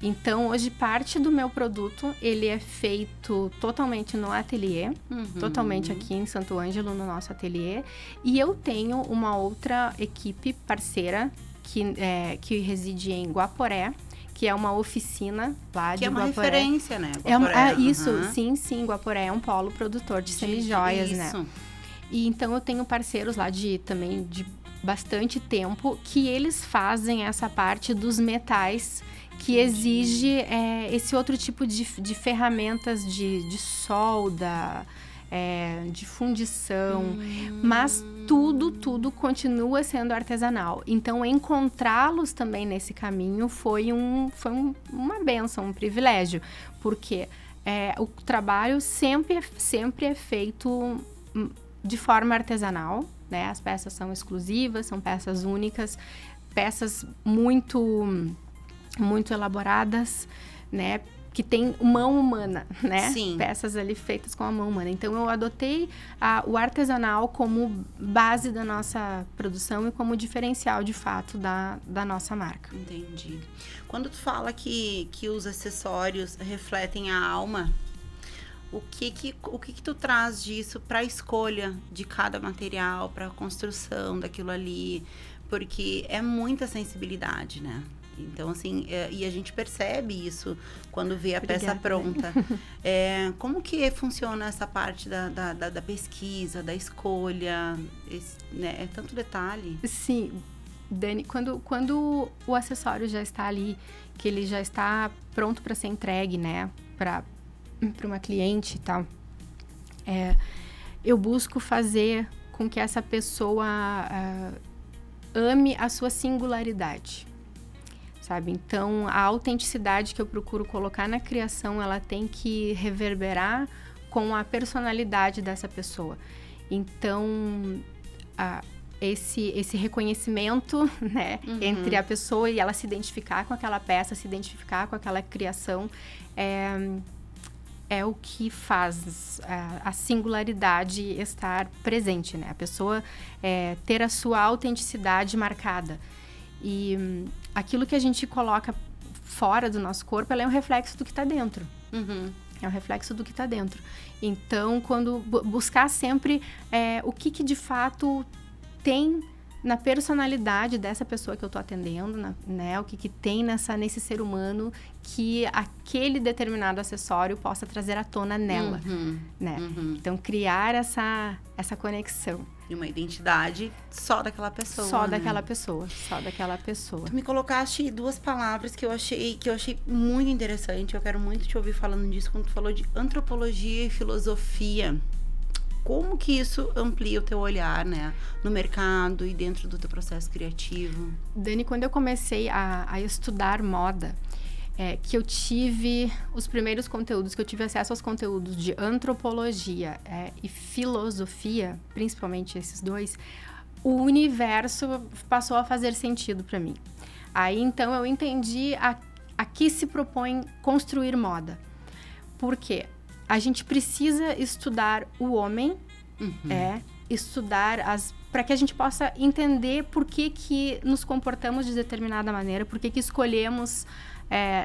Então, hoje, parte do meu produto, ele é feito totalmente no ateliê, totalmente aqui em Santo Ângelo, no nosso ateliê. E eu tenho uma outra equipe parceira que reside em Guaporé, que é uma oficina lá de Guaporé. Que é uma referência, né? Isso, sim. Guaporé é um polo produtor de semijoias, né? E então eu tenho parceiros lá também de bastante tempo que eles fazem essa parte dos metais que exige esse outro tipo de ferramentas de solda, de fundição, mas tudo continua sendo artesanal. Então, encontrá-los também nesse caminho foi uma bênção, um privilégio, porque o trabalho sempre é feito de forma artesanal, né? As peças são exclusivas, são peças únicas, peças muito elaboradas, né? Que tem mão humana, né? Sim. Peças ali feitas com a mão humana. Então, eu adotei o artesanal como base da nossa produção e como diferencial, de fato, da nossa marca. Entendi. Quando tu fala que os acessórios refletem a alma, o que tu traz disso para a escolha de cada material, para a construção daquilo ali? Porque é muita sensibilidade, né? Então, assim, e a gente percebe isso quando vê a peça pronta. Como que funciona essa parte da pesquisa, da escolha? Né? É tanto detalhe. Sim, Dani, quando o acessório já está ali, que ele já está pronto para ser entregue, né, para uma cliente e tal, eu busco fazer com que essa pessoa ame a sua singularidade. Sabe? Então, a autenticidade que eu procuro colocar na criação, ela tem que reverberar com a personalidade dessa pessoa. Então, esse reconhecimento, né, entre a pessoa e ela se identificar com aquela peça, se identificar com aquela criação, é o que faz a singularidade estar presente, né? A pessoa ter a sua autenticidade marcada. E aquilo que a gente coloca fora do nosso corpo, ela é um reflexo do que está dentro. É um reflexo do que está dentro. Então, quando buscar sempre o que de fato tem na personalidade dessa pessoa que eu estou atendendo, né? O que tem nesse ser humano que aquele determinado acessório possa trazer à tona nela, né? Então, criar essa conexão. E uma identidade só daquela pessoa. Só né? daquela pessoa. Tu me colocaste 2 palavras que eu achei muito interessante. Eu quero muito te ouvir falando disso, quando tu falou de antropologia e filosofia. Como que isso amplia o teu olhar, né? No mercado e dentro do teu processo criativo? Dani, quando eu comecei a estudar moda, que eu tive os primeiros conteúdos, que eu tive acesso aos conteúdos de antropologia e filosofia, principalmente esses 2, o universo passou a fazer sentido para mim. Aí, então, eu entendi a que se propõe construir moda. Por quê? A gente precisa estudar o homem, estudar para que a gente possa entender por que nos comportamos de determinada maneira, por que escolhemos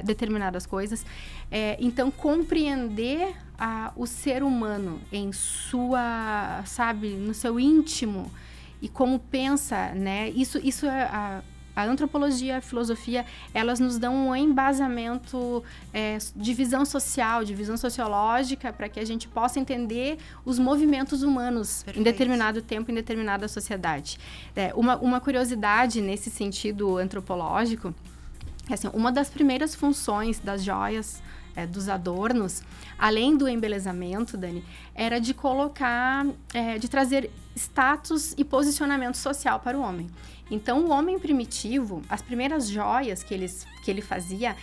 determinadas coisas. Então, compreender o ser humano em sua, sabe, no seu íntimo e como pensa, né? Isso é a antropologia, a filosofia, elas nos dão um embasamento de visão social, de visão sociológica, para que a gente possa entender os movimentos humanos em determinado tempo, em determinada sociedade. Uma curiosidade nesse sentido antropológico, assim, uma das primeiras funções das joias, dos adornos, além do embelezamento, Dani, era de colocar, de trazer status e posicionamento social para o homem. Então, o homem primitivo, as primeiras joias que ele fazia,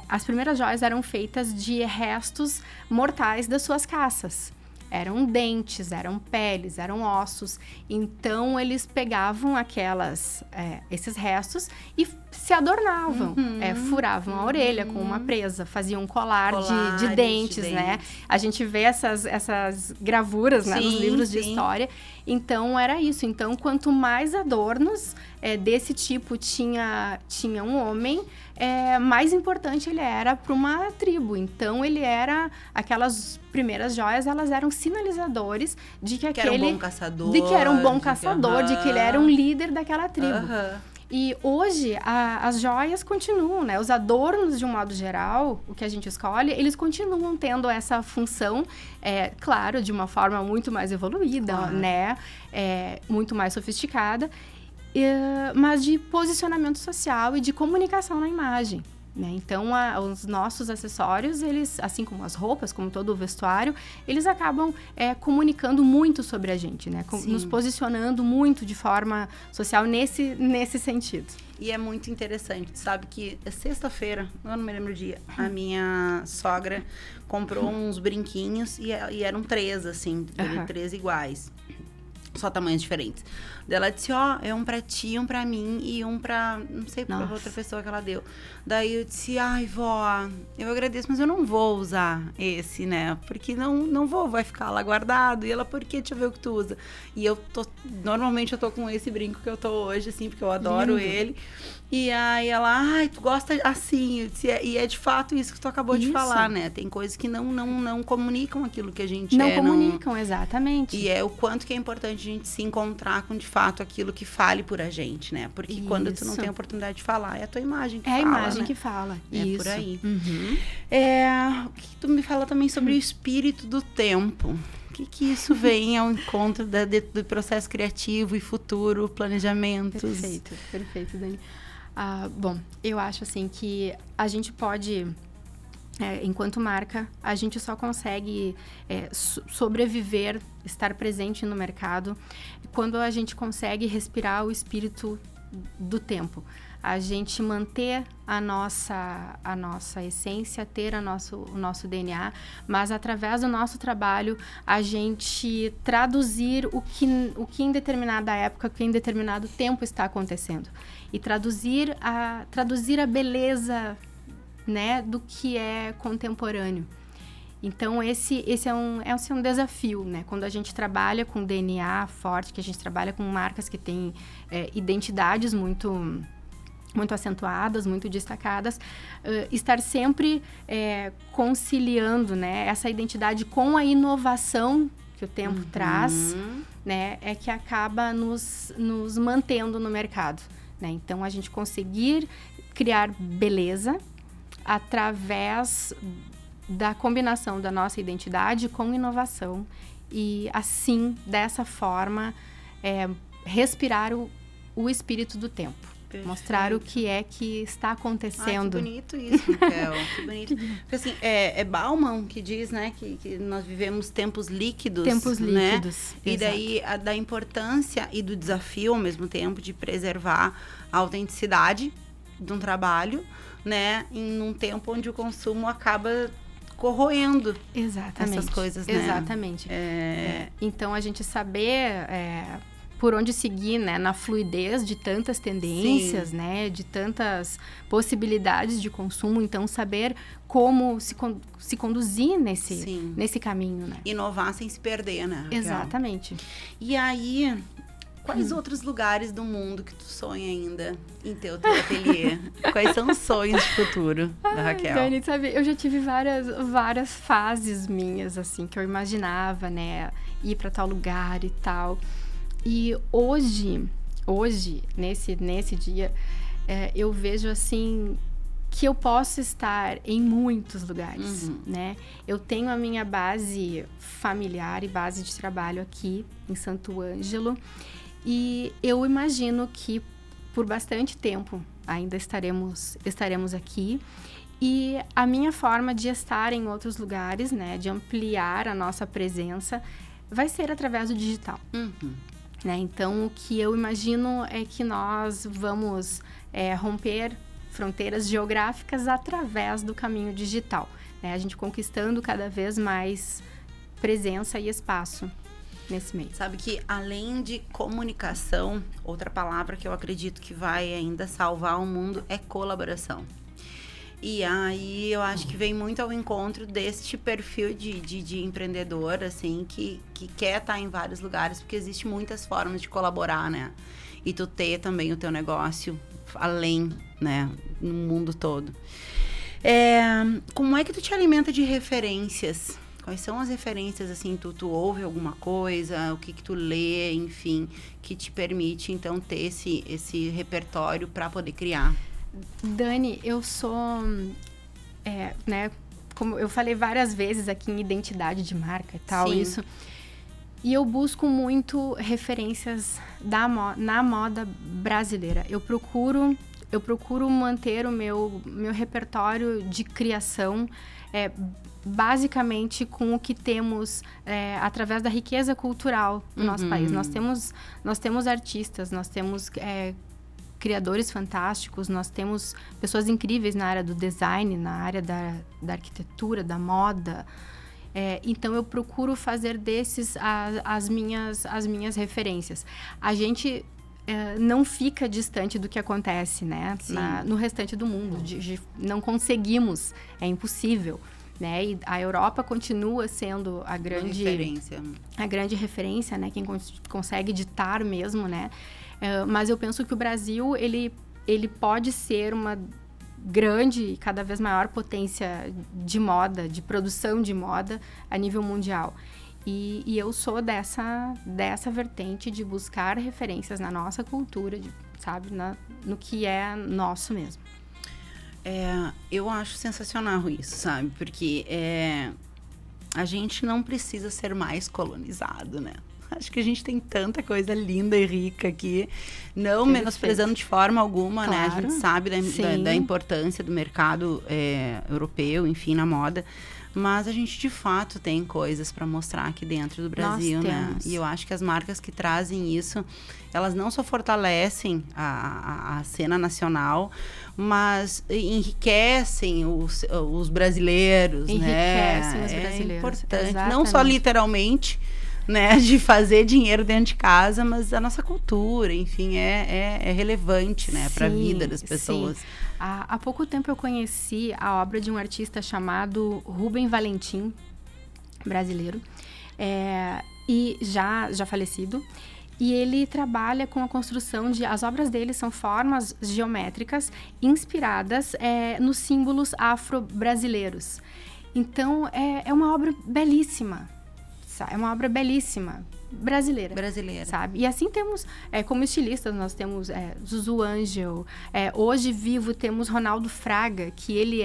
as primeiras joias eram feitas de restos mortais das suas caças. Eram dentes, eram peles, eram ossos. Então, eles pegavam esses restos e se adornavam. Furavam a orelha com uma presa, faziam um colar de dentes, né? A gente vê essas gravuras, né, nos livros de história. Então, era isso. Então, quanto mais adornos desse tipo tinha um homem, mais importante ele era para uma tribo. Então, ele era... Aquelas primeiras joias, elas eram sinalizadores de que era um bom caçador. De que era um bom caçador, de que ele era um líder daquela tribo. E hoje, as joias continuam, né? Os adornos, de um modo geral, o que a gente escolhe, eles continuam tendo essa função, claro, de uma forma muito mais evoluída, né? Muito mais sofisticada, mas de posicionamento social e de comunicação na imagem. né? Então, os nossos acessórios, eles, assim como as roupas, como todo o vestuário, eles acabam comunicando muito sobre a gente, né? Nos posicionando muito de forma social nesse sentido. E é muito interessante, sabe que sexta-feira, eu não me lembro o dia, a minha sogra comprou uns brinquinhos e eram 3, assim, 3 iguais. Só tamanhos diferentes. Daí ela disse, é um pra ti, um pra mim e um pra, não sei, pra outra pessoa que ela deu. Daí eu disse, ai, vó, eu agradeço, mas eu não vou usar esse, né? Porque não vou, vai ficar lá guardado. E ela, por que? Deixa eu ver o que tu usa. E normalmente eu tô com esse brinco que eu tô hoje, assim, porque eu adoro ele. E aí ela, ai, tu gosta assim. Eu disse, e é de fato isso que tu acabou de falar, né? Tem coisas que não comunicam aquilo que a gente Não comunicam, exatamente. E é o quanto que é importante a gente se encontrar com, de fato, aquilo que fale por a gente, né? Porque quando tu não tem a oportunidade de falar, é a tua imagem que fala, É a imagem, né, que fala. É por aí. O que tu me fala também sobre o espírito do tempo? O que isso vem ao encontro do processo criativo e futuro, planejamentos? Perfeito, Dani. Bom, eu acho assim que a gente pode... enquanto marca, a gente só consegue sobreviver, estar presente no mercado quando a gente consegue respirar o espírito do tempo. A gente manter a nossa essência, ter o nosso DNA, mas através do nosso trabalho, a gente traduzir o que em determinada época, o que em determinado tempo está acontecendo. E traduzir a beleza, né, do que é contemporâneo. Então, esse é um desafio, né? Quando a gente trabalha com DNA forte, que a gente trabalha com marcas que têm identidades muito acentuadas, muito destacadas, estar sempre conciliando, né, essa identidade com a inovação que o tempo traz, né, é que acaba nos mantendo no mercado, né? Então, a gente conseguir criar beleza através da combinação da nossa identidade com inovação e, assim, dessa forma, respirar o espírito do tempo. Perfeito. Mostrar o que é que está acontecendo. Que bonito isso, Raquel. Que bonito. Porque, assim, é Bauman que diz, né, que nós vivemos tempos líquidos. Tempos líquidos, né? E daí, da importância e do desafio, ao mesmo tempo, de preservar a autenticidade de um trabalho, né, em um tempo onde o consumo acaba corroendo essas coisas, né? Exatamente. Então, a gente saber por onde seguir, né, na fluidez de tantas tendências, né, de tantas possibilidades de consumo, então saber como se conduzir nesse caminho, né? Inovar sem se perder, né, Raquel? Exatamente. E aí, quais outros lugares do mundo que tu sonha ainda em ter o teu ateliê? Quais são os sonhos de futuro da Raquel? Dani, sabe, eu já tive várias fases minhas, assim, que eu imaginava, né, ir para tal lugar e tal. E hoje nesse dia, eu vejo, assim, que eu posso estar em muitos lugares, né? Eu tenho a minha base familiar e base de trabalho aqui em Santo Ângelo. E eu imagino que por bastante tempo ainda estaremos aqui. E a minha forma de estar em outros lugares, né, de ampliar a nossa presença, vai ser através do digital. Né? Então, o que eu imagino é que nós vamos romper fronteiras geográficas através do caminho digital, né? A gente conquistando cada vez mais presença e espaço nesse meio. Sabe que, além de comunicação, outra palavra que eu acredito que vai ainda salvar o mundo é colaboração. E aí, eu acho que vem muito ao encontro deste perfil de empreendedor, assim, que quer estar em vários lugares, porque existem muitas formas de colaborar, né? E tu ter também o teu negócio além, né? No mundo todo. Como é que tu te alimenta de referências? Quais são as referências, assim, tu ouve alguma coisa, o que tu lê, enfim, que te permite, então, ter esse repertório para poder criar? Dani, eu sou, né, como eu falei várias vezes aqui em identidade de marca e tal, isso. E eu busco muito referências na moda brasileira. Eu procuro eu procuro manter o meu repertório de criação basicamente com o que temos através da riqueza cultural do nosso país. Nós temos artistas, nós temos criadores fantásticos, nós temos pessoas incríveis na área do design, na área da arquitetura, da moda. Então, eu procuro fazer desses as minhas referências. A gente não fica distante do que acontece, né? No restante do mundo. Não conseguimos, é impossível. Né? E a Europa continua sendo a grande referência, né? Quem consegue ditar mesmo, né? Mas eu penso que o Brasil, ele pode ser uma grande e cada vez maior potência de moda, de produção de moda a nível mundial. E eu sou dessa vertente de buscar referências na nossa cultura, sabe? No que é nosso mesmo. Eu acho sensacional isso, sabe? Porque a gente não precisa ser mais colonizado, né? Acho que a gente tem tanta coisa linda e rica aqui, não menosprezando de forma alguma, claro, né? A gente sabe da importância do mercado europeu, enfim, na moda. Mas a gente, de fato, tem coisas para mostrar aqui dentro do Brasil, né? E eu acho que as marcas que trazem isso, elas não só fortalecem a cena nacional, mas enriquecem os brasileiros, né? Enriquecem os brasileiros. É importante, exatamente. Não só literalmente, né, de fazer dinheiro dentro de casa, mas a nossa cultura, enfim, é relevante, né, para a vida das pessoas. Sim. Há pouco tempo eu conheci a obra de um artista chamado Rubem Valentim, brasileiro, e já falecido. E ele trabalha com a construção as obras dele são formas geométricas inspiradas nos símbolos afro-brasileiros. Então, é uma obra belíssima. É uma obra belíssima, brasileira. Sabe? E assim temos, como estilistas, nós temos Zuzu Angel. Hoje vivo temos Ronaldo Fraga, que ele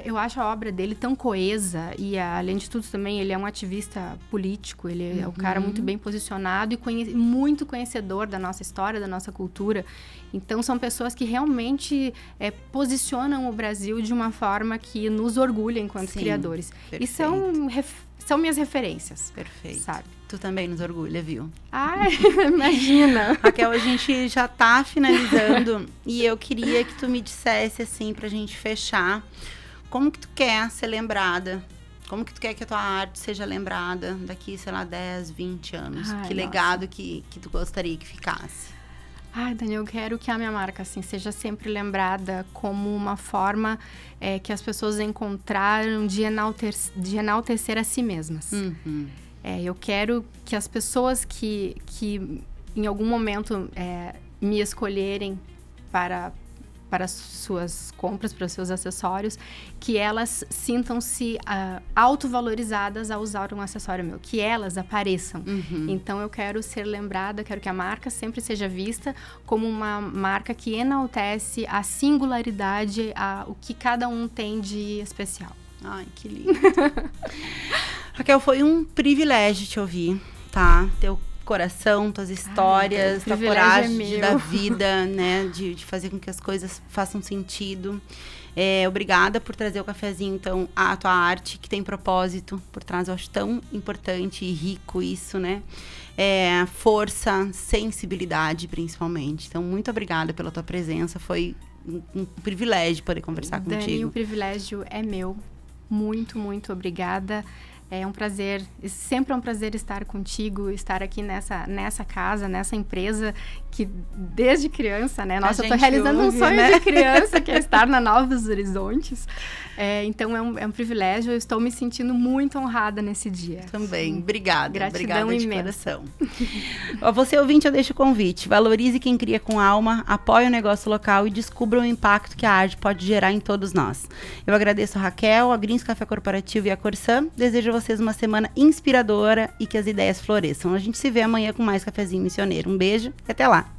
eu acho a obra dele tão coesa. E, além de tudo, também, ele é um ativista político. Ele é um cara muito bem posicionado e muito conhecedor da nossa história, da nossa cultura. Então, são pessoas que realmente posicionam o Brasil de uma forma que nos orgulha enquanto criadores. Perfeito. E são minhas referências. Perfeito. Sabe? Tu também nos orgulha, viu? Ai, imagina. Raquel, a gente já tá finalizando e eu queria que tu me dissesse, assim, pra gente fechar, como que tu quer ser lembrada? Como que tu quer que a tua arte seja lembrada daqui, sei lá, 10, 20 anos? Que legado que tu gostaria que ficasse? Ai, Daniel, eu quero que a minha marca, assim, seja sempre lembrada como uma forma que as pessoas encontraram de enaltecer a si mesmas. Eu quero que as pessoas que em algum momento me escolherem para suas compras, para seus acessórios, que elas sintam-se autovalorizadas ao usar um acessório meu, que elas apareçam. Então, eu quero ser lembrada, quero que a marca sempre seja vista como uma marca que enaltece a singularidade, o que cada um tem de especial. Ai, que lindo. Raquel, foi um privilégio te ouvir, tá? Teu coração, tuas histórias, tua coragem da vida, né? De fazer com que as coisas façam sentido. Obrigada por trazer o cafezinho, então, a tua arte, que tem propósito por trás. Eu acho tão importante e rico isso, né? Força, sensibilidade, principalmente. Então, muito obrigada pela tua presença. Foi um privilégio poder conversar contigo. Dani, o privilégio é meu. Muito, muito obrigada. É um prazer, sempre é um prazer estar contigo, estar aqui nessa casa, nessa empresa que desde criança, né? Nossa, eu tô realizando um sonho de criança, que é estar na Novos Horizontes. Então, é um privilégio, eu estou me sentindo muito honrada nesse dia. Também, obrigada. Gratidão obrigada imensa. De coração. Você, ouvinte, eu deixo o convite. Valorize quem cria com alma, apoie o negócio local e descubra o impacto que a arte pode gerar em todos nós. Eu agradeço a Raquel, a Greens Café Corporativo e a Corsã. Desejo a vocês uma semana inspiradora e que as ideias floresçam. A gente se vê amanhã com mais Cafezinho Missioneiro. Um beijo e até lá.